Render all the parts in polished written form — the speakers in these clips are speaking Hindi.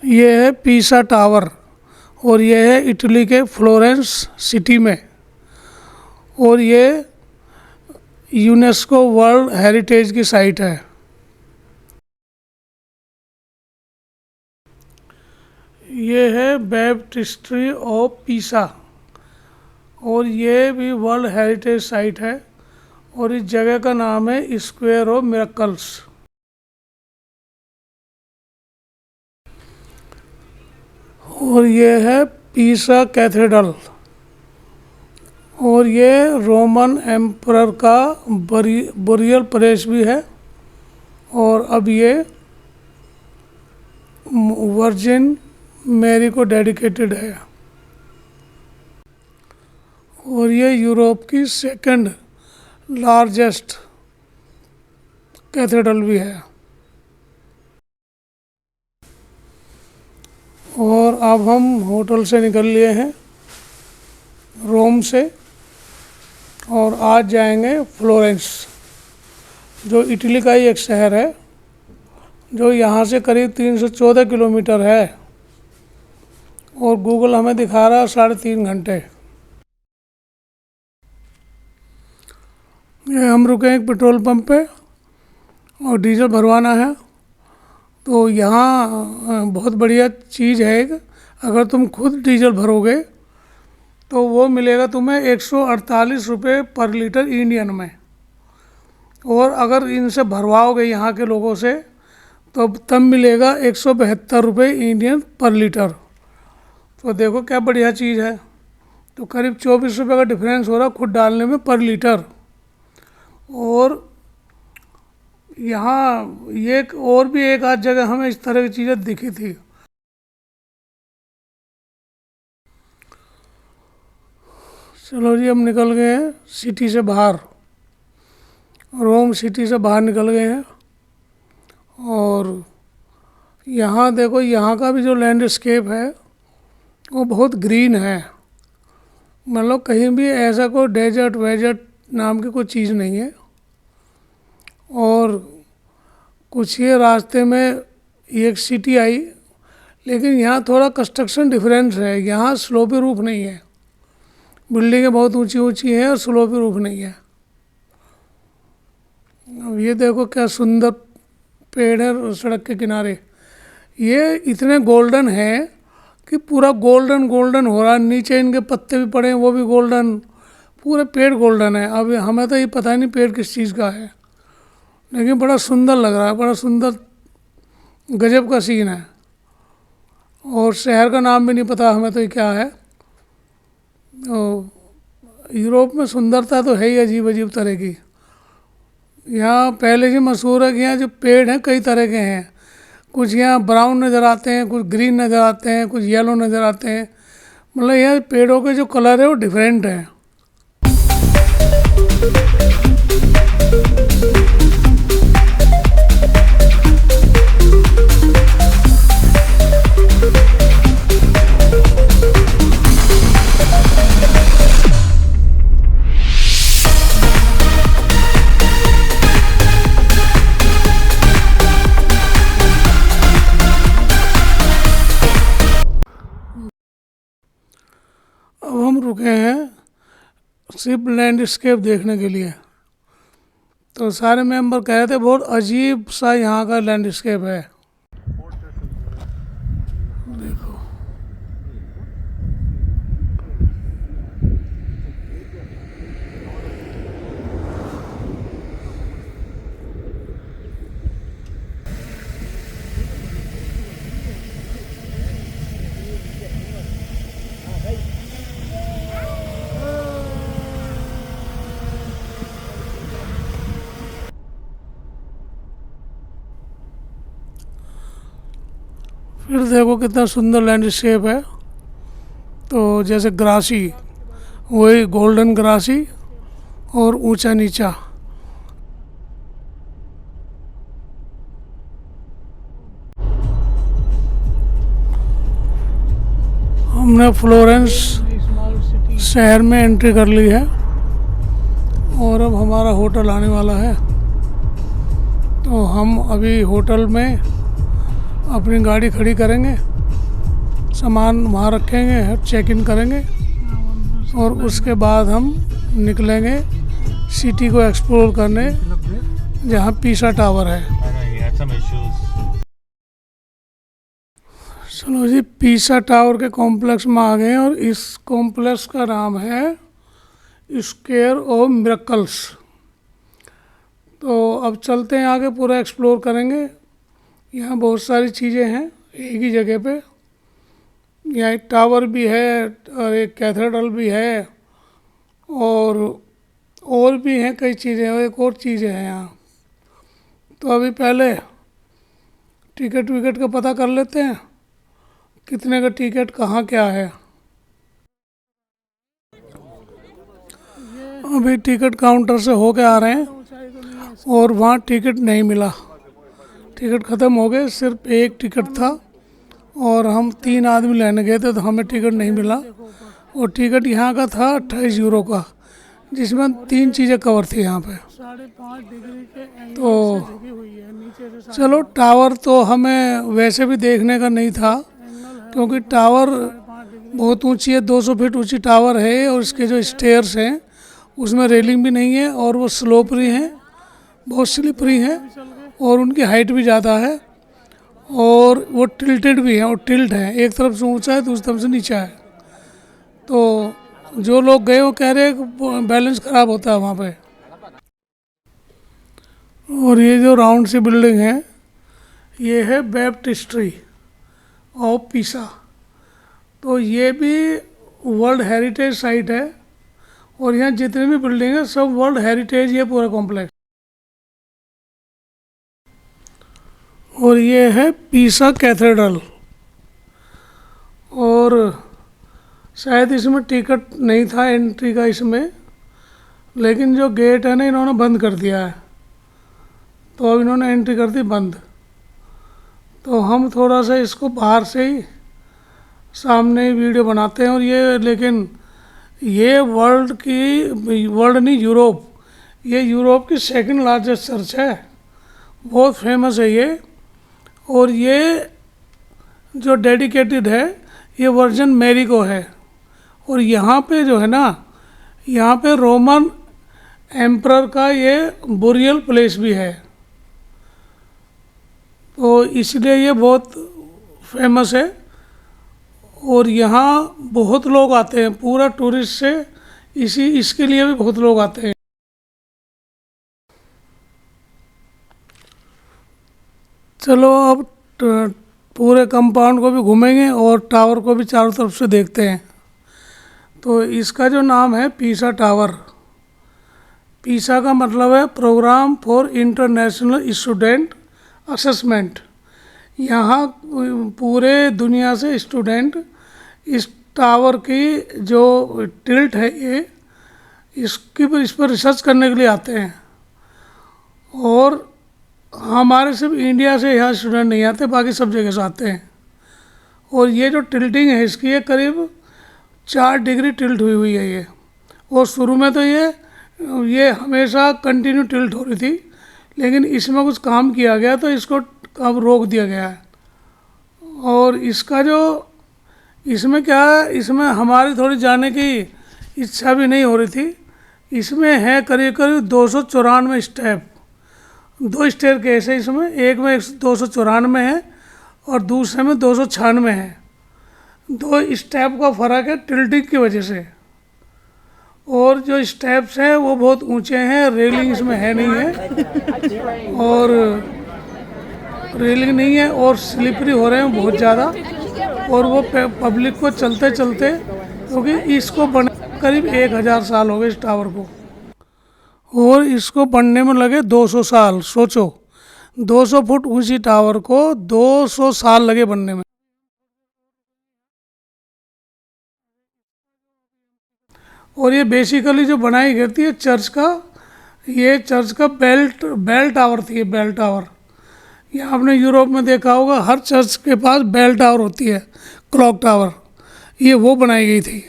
ये है पीसा टावर और ये है इटली के फ्लोरेंस सिटी में, और ये यूनेस्को वर्ल्ड हेरिटेज की साइट है। ये है बैप्टिस्ट्री ऑफ पीसा और ये भी वर्ल्ड हेरिटेज साइट है, और इस जगह का नाम है स्क्वायर ऑफ मिरेकल्स। और ये है पीसा कैथेड्रल, और ये रोमन एम्परर का बरियल प्लेस भी है, और अब ये वर्जिन मैरी को डेडिकेटेड है। और ये यूरोप की सेकंड लार्जेस्ट कैथेड्रल भी है। और अब हम होटल से निकल लिए हैं रोम से, और आज जाएंगे फ्लोरेंस, जो इटली का ही एक शहर है, जो यहाँ से करीब 314 किलोमीटर है, और गूगल हमें दिखा रहा है 3.5 घंटे। ये हम रुके एक पेट्रोल पंप पे और डीजल भरवाना है। तो यहाँ बहुत बढ़िया चीज़ है एक, अगर तुम खुद डीजल भरोगे तो वो मिलेगा तुम्हें 148 रुपये पर लीटर इंडियन में, और अगर इनसे भरवाओगे यहाँ के लोगों से तो तब मिलेगा 172 रुपये इंडियन पर लीटर। तो देखो क्या बढ़िया चीज़ है। तो करीब 24 रुपये का डिफरेंस हो रहा खुद डालने में पर लीटर। और यहाँ ये और भी एक आध जगह हमें इस तरह की चीज़ें दिखी थी। चलो जी, हम निकल गए हैं सिटी से बाहर, रोम सिटी से बाहर निकल गए हैं। और यहाँ देखो, यहाँ का भी जो लैंडस्केप है वो बहुत ग्रीन है, मतलब कहीं भी ऐसा कोई डेजर्ट वेजर्ट नाम की कोई चीज़ नहीं है। और कुछ ये रास्ते में एक सिटी आई, लेकिन यहाँ थोड़ा कंस्ट्रक्शन डिफरेंस है। यहाँ स्लोपी रूफ नहीं है, बिल्डिंगें बहुत ऊंची ऊंची हैं और स्लोपी रूफ नहीं है। अब ये देखो क्या सुंदर पेड़ है सड़क के किनारे, ये इतने गोल्डन है कि पूरा गोल्डन गोल्डन हो रहा है। नीचे इनके पत्ते भी पड़े हैं, वो भी गोल्डन, पूरे पेड़ गोल्डन है। अब हमें तो ये पता नहीं पेड़ किस चीज़ का है, लेकिन बड़ा सुंदर लग रहा है, बड़ा सुंदर गजब का सीन है। और शहर का नाम भी नहीं पता हमें तो ये क्या है। तो यूरोप में सुंदरता तो है ही अजीब अजीब तरह की। यहाँ पहले से मशहूर है कि यहाँ जो पेड़ हैं कई तरह के हैं, कुछ यहाँ ब्राउन नज़र आते हैं, कुछ ग्रीन नज़र आते हैं, कुछ येलो नज़र आते हैं। मतलब यहाँ पेड़ों के जो कलर है वो डिफरेंट है। अब हम रुके हैं सिर्फ लैंडस्केप देखने के लिए। तो सारे मेंबर कह रहे थे बहुत अजीब सा यहाँ का लैंडस्केप है। देखो फिर देखो कितना सुंदर लैंडस्केप है। तो जैसे ग्रासी, वही गोल्डन ग्रासी और ऊंचा नीचा। हमने फ्लोरेंस शहर में एंट्री कर ली है, और अब हमारा होटल आने वाला है। तो हम अभी होटल में अपनी गाड़ी खड़ी करेंगे, सामान वहाँ रखेंगे, चेक इन करेंगे और उसके बाद हम निकलेंगे सिटी को एक्सप्लोर करने, जहाँ पीसा टावर है। चलो जी, पीसा टावर के कॉम्प्लेक्स में आ गए और इस कॉम्प्लेक्स का नाम है स्क्वायर ऑफ मिरेकल्स। तो अब चलते हैं आगे, पूरा एक्सप्लोर करेंगे। यहाँ बहुत सारी चीज़ें हैं एक ही जगह पे। यहाँ एक टावर भी है और एक कैथेड्रल भी है और भी हैं कई चीज़ें, और एक और चीज़ें हैं यहाँ। तो अभी पहले टिकट विकट का पता कर लेते हैं, कितने का टिकट, कहाँ क्या है। अभी टिकट काउंटर से होके आ रहे हैं और वहाँ टिकट नहीं मिला, टिकट ख़त्म हो गए, सिर्फ एक टिकट था और हम 3 आदमी लेने गए थे तो हमें टिकट नहीं मिला। और टिकट यहाँ का था 28 यूरो का, जिसमें 3 चीज़ें कवर थी यहाँ पे। 5.5 डिग्री के एंगल से ढकी हुई है नीचे से। चलो, टावर तो हमें वैसे भी देखने का नहीं था, क्योंकि टावर बहुत ऊंची है, 200 फीट ऊंची टावर है और इसके जो स्टेयर्स हैं उसमें रेलिंग भी नहीं है और वो स्लोपरी हैं, बहुत स्लिपरी हैं और उनकी हाइट भी ज़्यादा है और वो टिल्टेड भी है और टिल्ट है, एक तरफ से ऊंचा है दूसरी तरफ से नीचा है। तो जो लोग गए वो कह रहे हैं कि बैलेंस ख़राब होता है वहाँ पे। और ये जो राउंड सी बिल्डिंग है, ये है बैप्टिस्ट्री ऑफ पीसा। तो ये भी वर्ल्ड हेरिटेज साइट है और यहाँ जितनी भी बिल्डिंग है सब वर्ल्ड हेरिटेज, ये पूरा कॉम्प्लेक्स। और ये है पीसा कैथेड्रल। और शायद इसमें टिकट नहीं था एंट्री का इसमें, लेकिन जो गेट है ना इन्होंने बंद कर दिया है, तो अब इन्होंने एंट्री कर दी बंद। तो हम थोड़ा सा इसको बाहर से ही सामने ही वीडियो बनाते हैं। और ये लेकिन ये वर्ल्ड नहीं, ये यूरोप की सेकंड लार्जेस्ट चर्च है, बहुत फेमस है ये। और ये जो डेडिकेटेड है ये वर्जिन मैरी को है। और यहाँ पे जो है ना, यहाँ पे रोमन एम्परर का ये बुरियल प्लेस भी है, तो इसलिए ये बहुत फेमस है। और यहाँ बहुत लोग आते हैं, पूरा टूरिस्ट से इसके लिए भी बहुत लोग आते हैं। चलो अब पूरे कंपाउंड को भी घूमेंगे और टावर को भी चारों तरफ से देखते हैं। तो इसका जो नाम है पीसा टावर, पीसा का मतलब है programme for international student assessment. यहाँ पूरे दुनिया से स्टूडेंट इस टावर की जो टिल्ट है ये इस पर रिसर्च करने के लिए आते हैं। और हमारे सिर्फ इंडिया से यहाँ स्टूडेंट नहीं आते, बाकी सब जगह से आते हैं। और ये जो टिल्टिंग है इसकी, ये करीब 4 डिग्री टिल्ट हुई है ये। और शुरू में तो ये हमेशा कंटिन्यू टिल्ट हो रही थी, लेकिन इसमें कुछ काम किया गया तो इसको अब रोक दिया गया है। और इसका जो इसमें क्या है, इसमें हमारी थोड़ी जाने की इच्छा भी नहीं हो रही थी। इसमें है करीब करीब 294 स्टेप, 2 स्टेयर केस है इसमें, एक में 294 है और दूसरे में 296 है। 2 स्टेप का फ़र्क है टिल्टिंग की वजह से। और जो स्टेप्स हैं वो बहुत ऊंचे हैं, रेलिंग इसमें है नहीं है, और रेलिंग नहीं है और स्लिपरी हो रहे हैं बहुत ज़्यादा। और वो पब्लिक को चलते चलते, क्योंकि इसको बन करीब 1000 साल हो गए इस टावर को, और इसको बनने में लगे 200 साल। सोचो, 200 फुट ऊंची टावर को 200 साल लगे बनने में। और ये बेसिकली जो बनाई गई थी चर्च का बेल टावर थी, बेल टावर। ये आपने यूरोप में देखा होगा, हर चर्च के पास बेल टावर होती है, क्लॉक टावर, ये वो बनाई गई थी।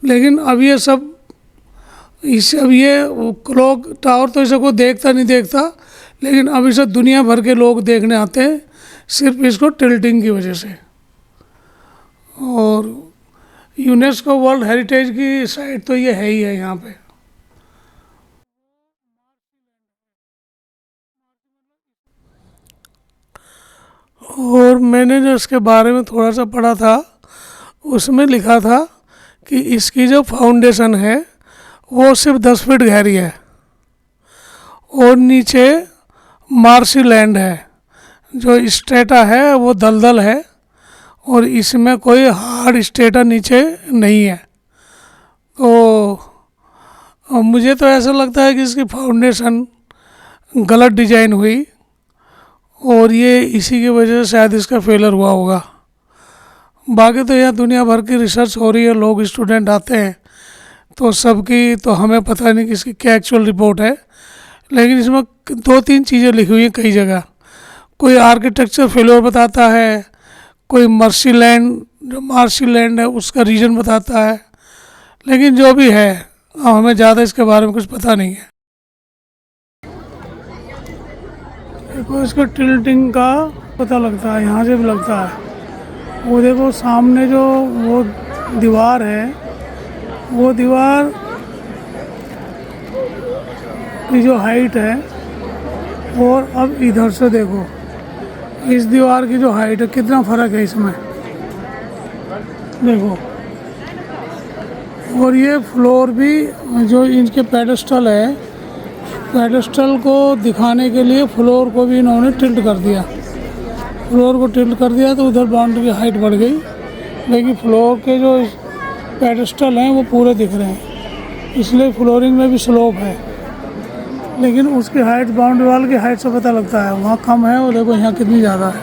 लेकिन अब ये सब अब ये क्लॉक टावर तो इसे कोई देखता नहीं देखता, लेकिन अब इसे दुनिया भर के लोग देखने आते हैं। सिर्फ इसको टिल्टिंग की वजह से। और यूनेस्को वर्ल्ड हेरिटेज की साइट तो ये है ही है यहाँ पे। और मैंने जो इसके बारे में थोड़ा सा पढ़ा था, उसमें लिखा था कि इसकी जो फाउंडेशन है वो सिर्फ 10 फीट गहरी है और नीचे मार्शी लैंड है, जो स्ट्रेटा है वो दलदल है और इसमें कोई हार्ड स्ट्रेटा नीचे नहीं है। तो मुझे तो ऐसा लगता है कि इसकी फाउंडेशन गलत डिजाइन हुई और ये इसी की वजह से शायद इसका फेलर हुआ होगा। बाकी तो यहाँ दुनिया भर की रिसर्च हो रही है, लोग स्टूडेंट आते हैं, तो सबकी तो हमें पता नहीं कि इसकी क्या एक्चुअल रिपोर्ट है, लेकिन इसमें 2-3 चीज़ें लिखी हुई हैं कई जगह। कोई आर्किटेक्चर फेलियर बताता है, कोई मार्शी लैंड है उसका रीजन बताता है, लेकिन जो भी है हमें ज़्यादा इसके बारे में कुछ पता नहीं है। देखो इसका टिल्टिंग का पता लगता है, यहाँ से भी लगता है। वो देखो सामने जो वो दीवार है, वो दीवार की जो हाइट है, और अब इधर से देखो इस दीवार की जो हाइट है, कितना फ़र्क है इसमें, देखो। और ये फ्लोर भी जो इनके पेडेस्टल है, पेडेस्टल को दिखाने के लिए फ्लोर को भी इन्होंने टिल्ट कर दिया। फ्लोर को टिल्ट कर दिया तो उधर बाउंड्री की हाइट बढ़ गई, लेकिन फ्लोर के जो पेडेस्टल हैं वो पूरे दिख रहे हैं, इसलिए फ्लोरिंग में भी स्लोप है। लेकिन उसकी हाइट बाउंड्री वाल की हाइट से पता लगता है, वहाँ कम है और देखो यहाँ कितनी ज़्यादा है।